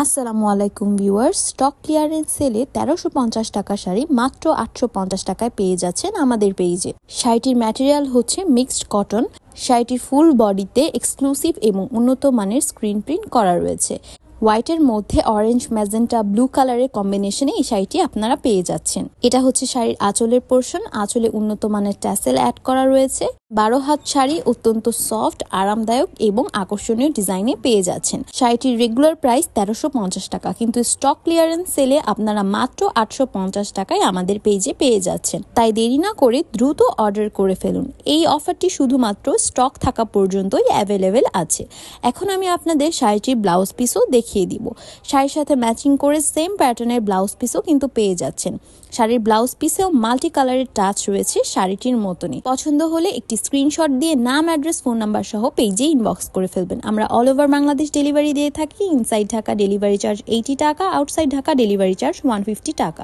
আসসালামু আলাইকুম viewers, stock clearance সেলে ১৩৫০ টাকা শাড়ি মাত্র ৮৫০ টাকায় পেয়ে যাচ্ছেন আমাদের পেজে। শাড়িটির ম্যাটেরিয়াল হচ্ছে মিক্সড কটন। শাড়িটির ফুল বডিতে এক্সক্লুসিভ এবং উন্নত মানের স্ক্রিন প্রিন্ট করা রয়েছে। হোয়াইটের মধ্যে অরেঞ্জ, ম্যাজেন্টা, ব্লু কালারের কম্বিনেশনে এই শাড়িটি আপনারা পেয়ে যাচ্ছেন। এটা হচ্ছে শাড়ির আঁচলের পোর্শন। আঁচলে উন্নত মানের ট্যাসেল অ্যাড করা রয়েছে। ১২ হাত শাড়ি অত্যন্ত সফট, আরামদায়ক এবং আকর্ষণীয় ডিজাইনে পেয়ে যাচ্ছেন। শাড়িটির রেগুলার প্রাইস ১৩৫০ টাকা, কিন্তু স্টক ক্লিয়ারেন্স সেলে আপনারা মাত্র ৮৫০ টাকায় আমাদের পেজে পেয়ে যাচ্ছেন। তাই দেরি না করে দ্রুত অর্ডার করে ফেলুন। এই অফারটি শুধুমাত্র স্টক থাকা পর্যন্তই অ্যাভেলেবেল আছে। এখন আমি আপনাদের শাড়িটির ব্লাউজ পিসও দেখিয়ে দিব। শাড়ির সাথে ম্যাচিং করে সেম প্যাটার্নের ব্লাউজ পিসও কিন্তু পেয়ে যাচ্ছেন। শাড়ির ব্লাউজ পিসেও মাল্টি কালারের টাচ রয়েছে শাড়িটির মতনই। পছন্দ হলে একটি স্ক্রিনশট দিয়ে নাম, অ্যাড্রেস, ফোন নাম্বার সহ পেজে ইনবক্স করে ফেলবেন। আমরা অল ওভার বাংলাদেশ ডেলিভারি দিয়ে থাকি। ইনসাইড ঢাকা ডেলিভারি চার্জ 80 টাকা, আউটসাইড ঢাকা ডেলিভারি চার্জ 150 টাকা।